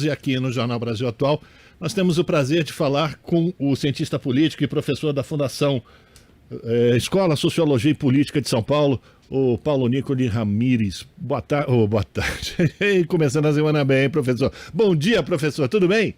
E aqui no Jornal Brasil Atual, nós temos o prazer de falar com o cientista político e professor da Fundação Escola Sociologia e Política de São Paulo, o Paulo Nicoli Ramires. Boa tarde. Boa tarde. Começando a semana bem, professor. Bom dia, professor. Tudo bem?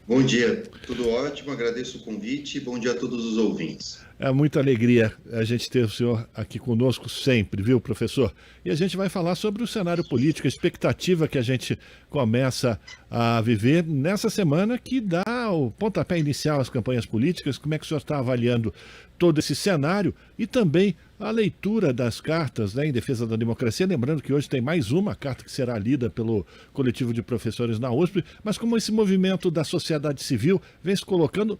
Bom dia. Tudo ótimo. Agradeço o convite. Bom dia a todos os ouvintes. É muita alegria a gente ter o senhor aqui conosco sempre, viu, professor? E a gente vai falar sobre o cenário político, a expectativa que a gente começa a viver nessa semana que dá o pontapé inicial às campanhas políticas. Como é que o senhor está avaliando todo esse cenário e também a leitura das cartas, né, em defesa da democracia? Lembrando que hoje tem mais uma carta que será lida pelo coletivo de professores na USP, mas como esse movimento da sociedade civil vem se colocando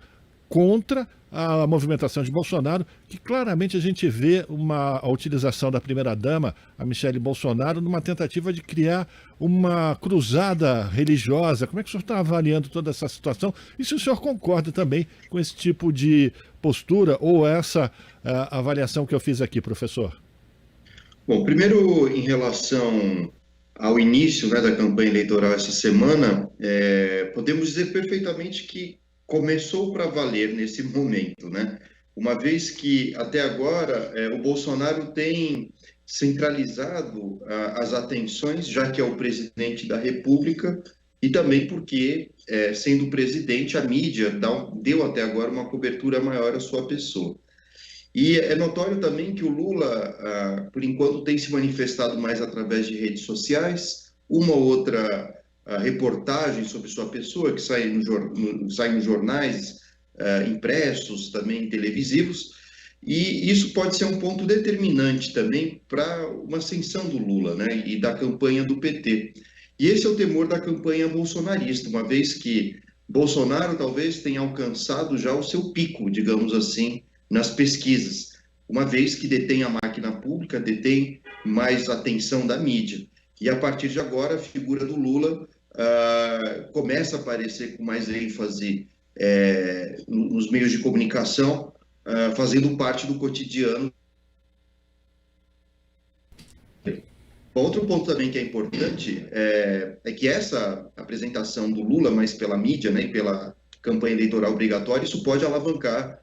contra a movimentação de Bolsonaro, que claramente a gente vê a utilização da primeira-dama, a Michele Bolsonaro, numa tentativa de criar uma cruzada religiosa. Como é que o senhor está avaliando toda essa situação? E se o senhor concorda também com esse tipo de postura ou essa avaliação que eu fiz aqui, professor? Bom, primeiro, em relação ao início, né, da campanha eleitoral essa semana, podemos dizer perfeitamente que começou para valer nesse momento, né? Uma vez que até agora o Bolsonaro tem centralizado as atenções, já que é o presidente da República, e também porque, sendo presidente, a mídia deu até agora uma cobertura maior à sua pessoa. E é notório também que o Lula, por enquanto, tem se manifestado mais através de redes sociais, uma ou outra reportagem sobre sua pessoa, que sai nos jornais impressos, também televisivos, e isso pode ser um ponto determinante também para uma ascensão do Lula, né, e da campanha do PT. E esse é o temor da campanha bolsonarista, uma vez que Bolsonaro talvez tenha alcançado já o seu pico, digamos assim, nas pesquisas, uma vez que detém a máquina pública, detém mais atenção da mídia. E a partir de agora, a figura do Lula começa a aparecer com mais ênfase nos meios de comunicação, fazendo parte do cotidiano. Outro ponto também que é importante é que essa apresentação do Lula, mas pela mídia, né, e pela campanha eleitoral obrigatória, isso pode alavancar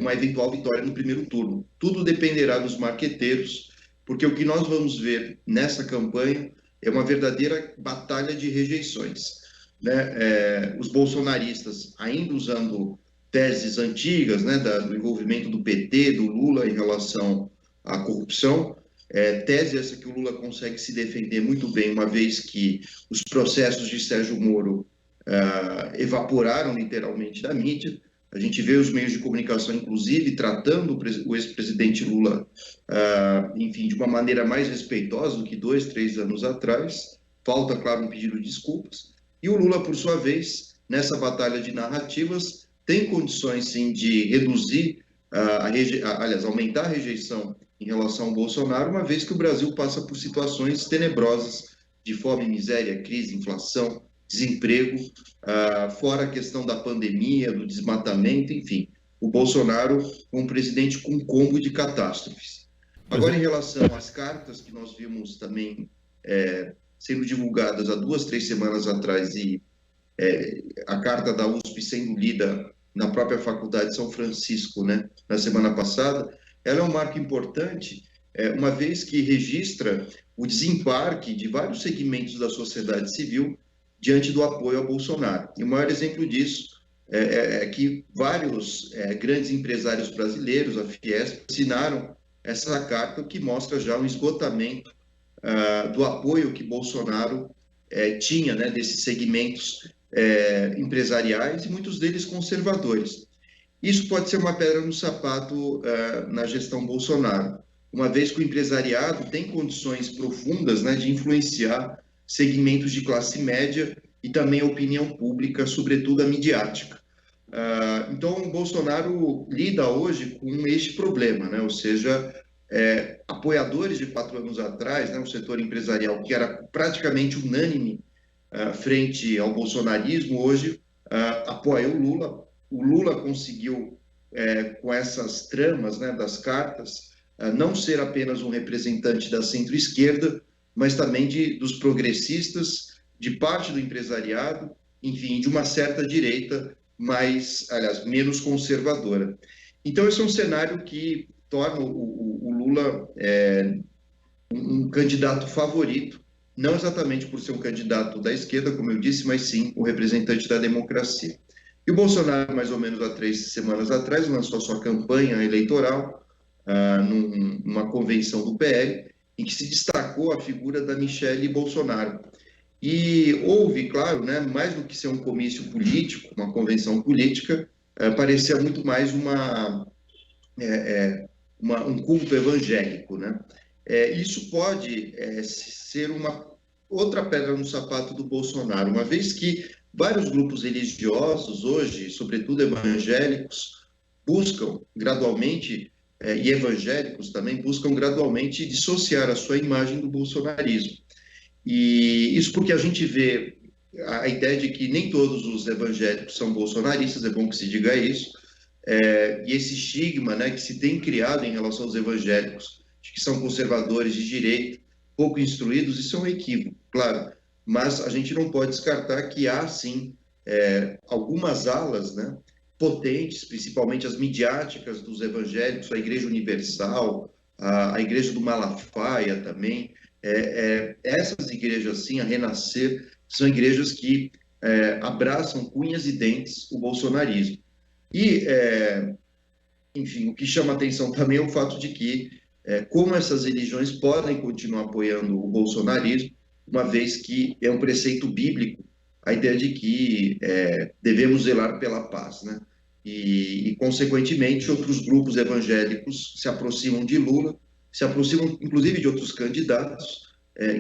uma eventual vitória no primeiro turno. Tudo dependerá dos marqueteiros, porque o que nós vamos ver nessa campanha é uma verdadeira batalha de rejeições, né? Os bolsonaristas ainda usando teses antigas, né, do envolvimento do PT, do Lula em relação à corrupção, tese essa que o Lula consegue se defender muito bem, uma vez que os processos de Sérgio Moro evaporaram literalmente da mídia. A gente vê os meios de comunicação, inclusive, tratando o ex-presidente Lula, enfim, de uma maneira mais respeitosa do que 2, 3 anos atrás. Falta, claro, um pedido de desculpas. E o Lula, por sua vez, nessa batalha de narrativas, tem condições, sim, de reduzir, aliás, aumentar a rejeição em relação ao Bolsonaro, uma vez que o Brasil passa por situações tenebrosas de fome, miséria, crise, inflação, desemprego, fora a questão da pandemia, do desmatamento, enfim, o Bolsonaro é um presidente com um combo de catástrofes. Agora, em relação às cartas que nós vimos também sendo divulgadas há 2, 3 semanas atrás, e a carta da USP sendo lida na própria Faculdade de São Francisco, né, na semana passada, ela é um marco importante, uma vez que registra o desembarque de vários segmentos da sociedade civil diante do apoio ao Bolsonaro. E o maior exemplo disso é que vários grandes empresários brasileiros, a Fiesp, assinaram essa carta que mostra já um esgotamento do apoio que Bolsonaro tinha, né, desses segmentos empresariais e muitos deles conservadores. Isso pode ser uma pedra no sapato na gestão Bolsonaro, uma vez que o empresariado tem condições profundas, né, de influenciar segmentos de classe média e também a opinião pública, sobretudo a midiática. Então, o Bolsonaro lida hoje com este problema, né? Ou seja, apoiadores de 4 anos atrás, né, o setor empresarial, que era praticamente unânime frente ao bolsonarismo, hoje apoia o Lula. O Lula conseguiu, com essas tramas, né, das cartas, não ser apenas um representante da centro-esquerda, mas também dos progressistas, de parte do empresariado, enfim, de uma certa direita aliás, menos conservadora. Então, esse é um cenário que torna o Lula um candidato favorito, não exatamente por ser um candidato da esquerda, como eu disse, mas sim o representante da democracia. E o Bolsonaro, mais ou menos há 3 semanas atrás, lançou a sua campanha eleitoral numa convenção do PL, em que se destacou a figura da Michelle Bolsonaro. E houve, claro, né, mais do que ser um comício político, uma convenção política, parecia muito mais um culto evangélico, né? Isso pode ser uma outra pedra no sapato do Bolsonaro, uma vez que vários grupos religiosos hoje, sobretudo evangélicos, buscam gradualmente, e evangélicos também, buscam gradualmente dissociar a sua imagem do bolsonarismo. E isso porque a gente vê a ideia de que nem todos os evangélicos são bolsonaristas, é bom que se diga isso, e esse estigma, né, que se tem criado em relação aos evangélicos, de que são conservadores de direita, pouco instruídos, isso é um equívoco, claro, mas a gente não pode descartar que há, sim, algumas alas, né, potentes, principalmente as midiáticas dos evangélicos, a Igreja Universal, a Igreja do Malafaia também, essas igrejas, sim, a Renascer, são igrejas que abraçam com unhas e dentes o bolsonarismo. E, enfim, o que chama atenção também é o fato de que, como essas religiões podem continuar apoiando o bolsonarismo, uma vez que é um preceito bíblico a ideia de que devemos zelar pela paz, né? E, consequentemente, outros grupos evangélicos se aproximam de Lula, se aproximam, inclusive, de outros candidatos,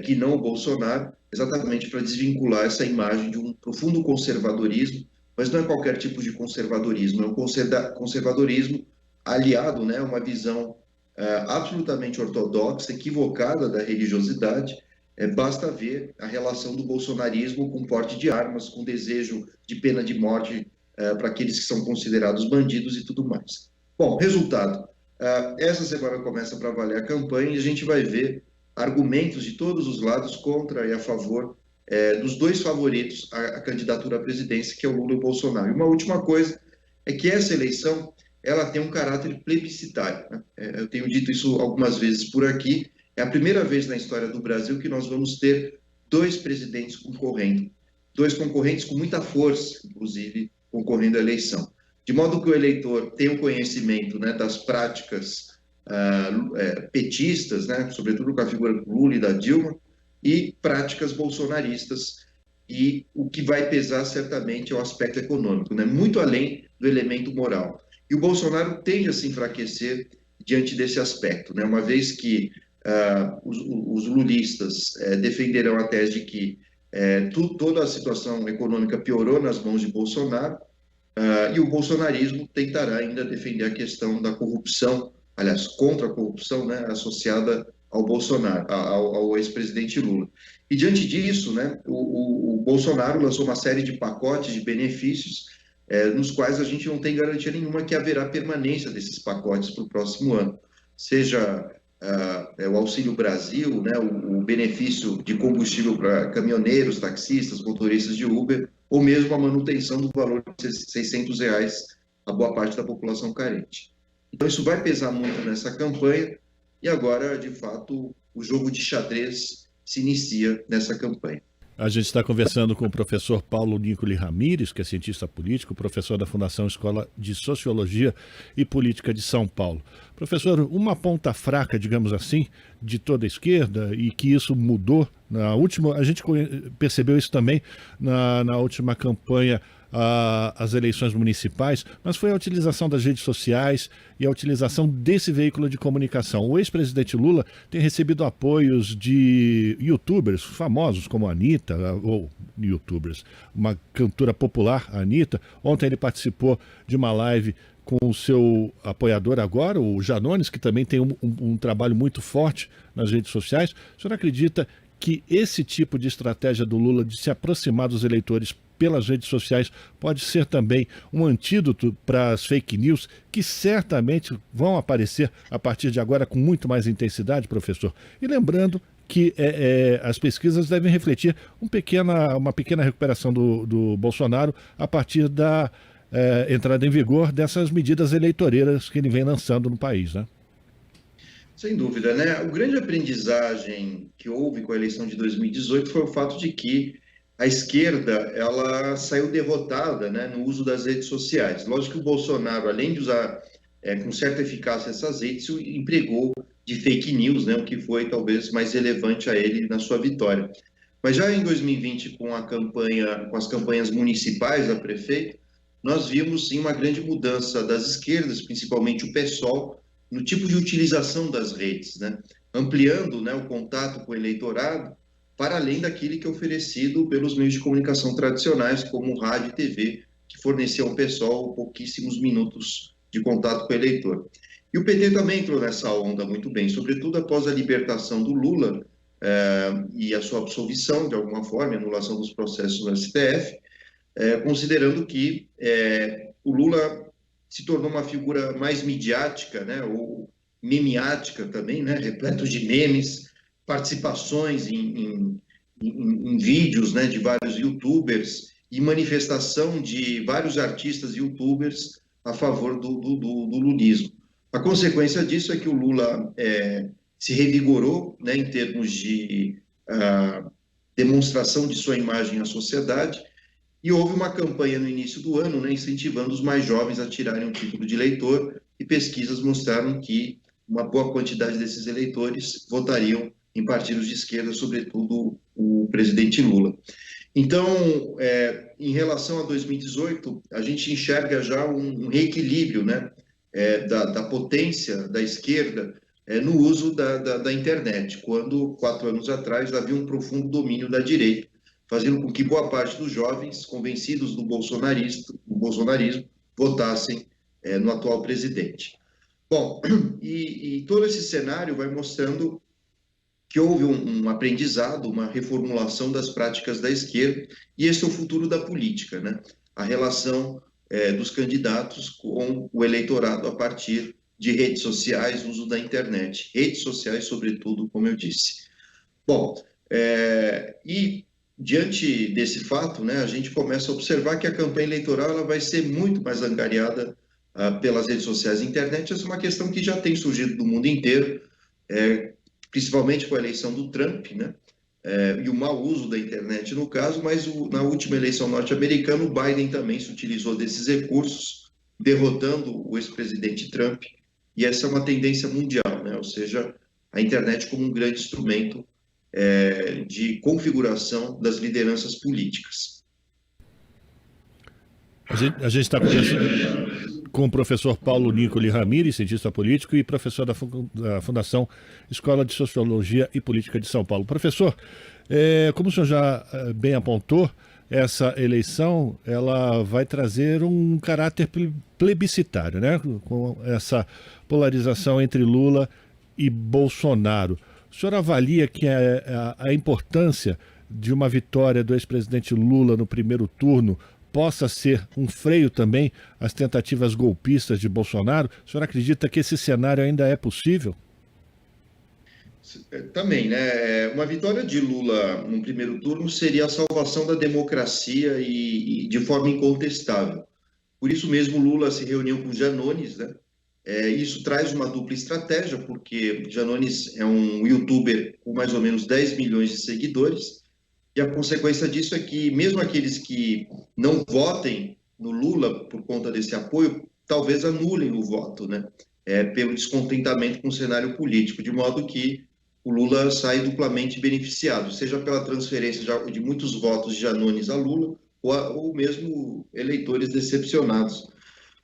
que não o Bolsonaro, exatamente para desvincular essa imagem de um profundo conservadorismo, mas não é qualquer tipo de conservadorismo, é um conservadorismo aliado, né, a uma visão absolutamente ortodoxa, equivocada da religiosidade. Basta ver a relação do bolsonarismo com porte de armas, com desejo de pena de morte para aqueles que são considerados bandidos e tudo mais. Bom, resultado, essa semana começa para valer a campanha e a gente vai ver argumentos de todos os lados contra e a favor dos dois favoritos à candidatura à presidência, que é o Lula e o Bolsonaro. E uma última coisa é que essa eleição ela tem um caráter plebiscitário, né? Eu tenho dito isso algumas vezes por aqui. É a primeira vez na história do Brasil que nós vamos ter 2 presidentes concorrendo, 2 concorrentes com muita força, inclusive, concorrendo à eleição. De modo que o eleitor tenha um conhecimento, né, das práticas petistas, né, sobretudo com a figura do Lula e da Dilma, e práticas bolsonaristas. E o que vai pesar certamente é o aspecto econômico, né, muito além do elemento moral. E o Bolsonaro tende a se enfraquecer diante desse aspecto, né, uma vez que os lulistas defenderão a tese de que toda a situação econômica piorou nas mãos de Bolsonaro, e o bolsonarismo tentará ainda defender a questão da corrupção, aliás, contra a corrupção, né, associada ao Bolsonaro, ao ex-presidente Lula. E diante disso, né, o Bolsonaro lançou uma série de pacotes de benefícios, nos quais a gente não tem garantia nenhuma que haverá permanência desses pacotes para o próximo ano, seja o Auxílio Brasil, né, o benefício de combustível para caminhoneiros, taxistas, motoristas de Uber, ou mesmo a manutenção do valor de R$600 a boa parte da população carente. Então isso vai pesar muito nessa campanha e agora, de fato, o jogo de xadrez se inicia nessa campanha. A gente está conversando com o professor Paulo Nicoli Ramírez, que é cientista político, professor da Fundação Escola de Sociologia e Política de São Paulo. Professor, uma ponta fraca, digamos assim, de toda a esquerda, e que isso mudou na última, a gente percebeu isso também na última campanha, as eleições municipais, mas foi a utilização das redes sociais e a utilização desse veículo de comunicação. O ex-presidente Lula tem recebido apoios de youtubers famosos como a Anitta, ou youtubers, uma cantora popular, a Anitta. Ontem ele participou de uma live com o seu apoiador agora, o Janones, que também tem um trabalho muito forte nas redes sociais. O senhor acredita que esse tipo de estratégia do Lula de se aproximar dos eleitores pelas redes sociais pode ser também um antídoto para as fake news, que certamente vão aparecer a partir de agora com muito mais intensidade, professor? E lembrando que as pesquisas devem refletir uma pequena recuperação do Bolsonaro a partir da entrada em vigor dessas medidas eleitoreiras que ele vem lançando no país, né? Sem dúvida, né? O grande aprendizagem que houve com a eleição de 2018 foi o fato de que a esquerda ela saiu derrotada, né, no uso das redes sociais. Lógico que o Bolsonaro, além de usar com certa eficácia essas redes, empregou de fake news, né, o que foi talvez mais relevante a ele na sua vitória. Mas já em 2020, com as campanhas municipais da prefeita, nós vimos sim uma grande mudança das esquerdas, principalmente o PSOL, no tipo de utilização das redes, né, ampliando, né, o contato com o eleitorado para além daquele que é oferecido pelos meios de comunicação tradicionais, como rádio e TV, que forneciam ao PSOL pouquíssimos minutos de contato com o eleitor. E o PT também entrou nessa onda muito bem, sobretudo após a libertação do Lula e a sua absolvição, de alguma forma, anulação dos processos no STF, considerando que o Lula se tornou uma figura mais midiática, né, ou memiática também, né, repleto de memes, participações em vídeos, né, de vários youtubers e manifestação de vários artistas youtubers a favor do lulismo. A consequência disso é que o Lula se revigorou, né, em termos de demonstração de sua imagem à sociedade, e houve uma campanha no início do ano, né, incentivando os mais jovens a tirarem o título de eleitor, e pesquisas mostraram que uma boa quantidade desses eleitores votariam em partidos de esquerda, sobretudo o presidente Lula. Então, em relação a 2018, a gente enxerga já um reequilíbrio, né, da potência da esquerda no uso da internet, quando, 4 anos atrás, havia um profundo domínio da direita, fazendo com que boa parte dos jovens, convencidos do bolsonarismo, votassem no atual presidente. Bom, e todo esse cenário vai mostrando que houve um aprendizado, uma reformulação das práticas da esquerda, e esse é o futuro da política, né? A relação dos candidatos com o eleitorado a partir de redes sociais, uso da internet. Redes sociais, sobretudo, como eu disse. Bom, e diante desse fato, né, a gente começa a observar que a campanha eleitoral ela vai ser muito mais angariada pelas redes sociais e internet. Essa é uma questão que já tem surgido do mundo inteiro, principalmente com a eleição do Trump, né, e o mau uso da internet no caso, mas na última eleição norte-americana o Biden também se utilizou desses recursos, derrotando o ex-presidente Trump, e essa é uma tendência mundial, né, ou seja, a internet como um grande instrumento de configuração das lideranças políticas. A gente está conversando com o professor Paulo Nicoli Ramires, cientista político e professor da Fundação Escola de Sociologia e Política de São Paulo. Professor, como o senhor já bem apontou, essa eleição ela vai trazer um caráter plebiscitário, né? Com essa polarização entre Lula e Bolsonaro. O senhor avalia que a importância de uma vitória do ex-presidente Lula no primeiro turno possa ser um freio também às tentativas golpistas de Bolsonaro? O senhor acredita que esse cenário ainda é possível? Também, né? Uma vitória de Lula no primeiro turno seria a salvação da democracia e de forma incontestável. Por isso mesmo Lula se reuniu com Janones, né? Isso traz uma dupla estratégia, porque Janones é um youtuber com mais ou menos 10 milhões de seguidores, e a consequência disso é que mesmo aqueles que não votem no Lula por conta desse apoio, talvez anulem o voto, né? Pelo descontentamento com o cenário político, de modo que o Lula sai duplamente beneficiado, seja pela transferência de muitos votos de Janones a Lula, ou mesmo eleitores decepcionados.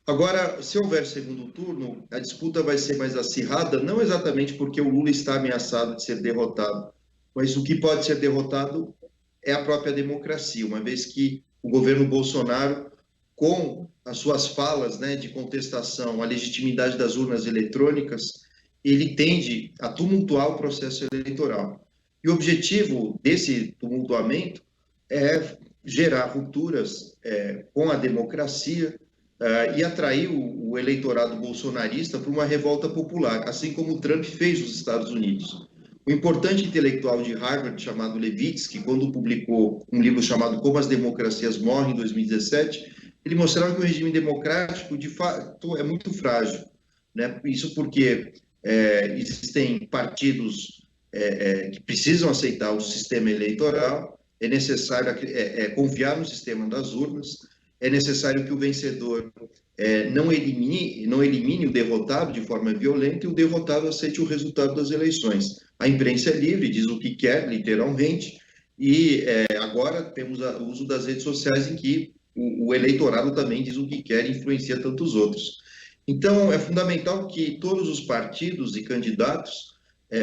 Agora, se houver segundo turno, a disputa vai ser mais acirrada, não exatamente porque o Lula está ameaçado de ser derrotado, mas o que pode ser derrotado é a própria democracia, uma vez que o governo Bolsonaro, com as suas falas, né, de contestação à legitimidade das urnas eletrônicas, ele tende a tumultuar o processo eleitoral. E o objetivo desse tumultuamento é gerar rupturas com a democracia, e atrair o eleitorado bolsonarista para uma revolta popular, assim como o Trump fez nos Estados Unidos. O importante intelectual de Harvard, chamado Levitsky, quando publicou um livro chamado Como as Democracias Morrem, em 2017, ele mostrava que o regime democrático, de fato, é muito frágil, né? Isso porque existem partidos que precisam aceitar o sistema eleitoral, é necessário confiar no sistema das urnas, é necessário que o vencedor não elimine o derrotado de forma violenta e o derrotado aceite o resultado das eleições. A imprensa é livre, diz o que quer, literalmente, e agora temos o uso das redes sociais em que o eleitorado também diz o que quer e influencia tantos outros. Então, é fundamental que todos os partidos e candidatos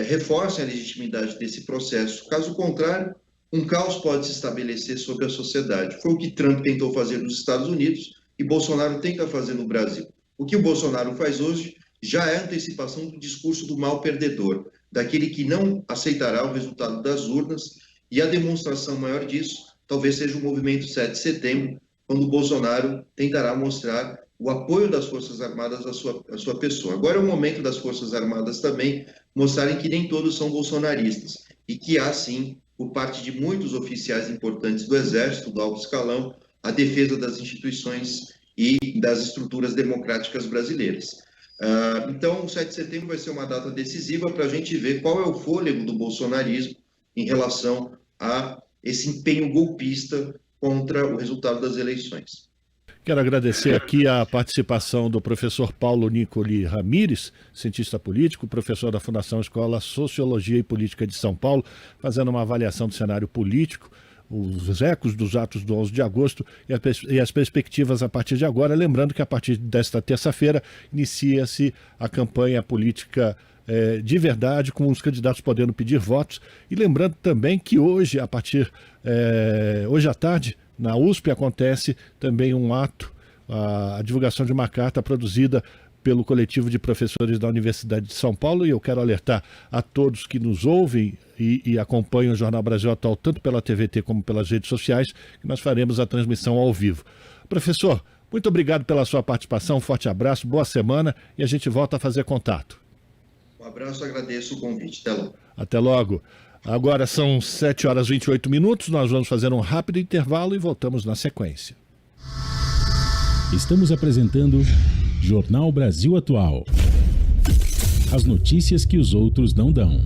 reforcem a legitimidade desse processo. Caso contrário, um caos pode se estabelecer sobre a sociedade. Foi o que Trump tentou fazer nos Estados Unidos e Bolsonaro tenta fazer no Brasil. O que o Bolsonaro faz hoje já é antecipação do discurso do mal perdedor, daquele que não aceitará o resultado das urnas, e a demonstração maior disso talvez seja o movimento 7 de setembro, quando o Bolsonaro tentará mostrar o apoio das Forças Armadas à sua pessoa. Agora é o momento das Forças Armadas também mostrarem que nem todos são bolsonaristas e que há, sim, por parte de muitos oficiais importantes do Exército, do alto escalão, a defesa das instituições e das estruturas democráticas brasileiras. Então, o 7 de setembro vai ser uma data decisiva para a gente ver qual é o fôlego do bolsonarismo em relação a esse empenho golpista contra o resultado das eleições. Quero agradecer aqui a participação do professor Paulo Nicoli Ramires, cientista político, professor da Fundação Escola Sociologia e Política de São Paulo, fazendo uma avaliação do cenário político, os ecos dos atos do 11 de agosto e as perspectivas a partir de agora. Lembrando que a partir desta terça-feira inicia-se a campanha política de verdade, com os candidatos podendo pedir votos. E lembrando também que hoje, hoje à tarde, na USP acontece também um ato, a divulgação de uma carta produzida pelo coletivo de professores da Universidade de São Paulo, e eu quero alertar a todos que nos ouvem e acompanham o Jornal Brasil Atual, tanto pela TVT como pelas redes sociais, que nós faremos a transmissão ao vivo. Professor, muito obrigado pela sua participação, um forte abraço, boa semana, e a gente volta a fazer contato. Um abraço, agradeço o convite. Até logo. Até logo. Agora são 7h28, nós vamos fazer um rápido intervalo e voltamos na sequência. Estamos apresentando Jornal Brasil Atual. As notícias que os outros não dão.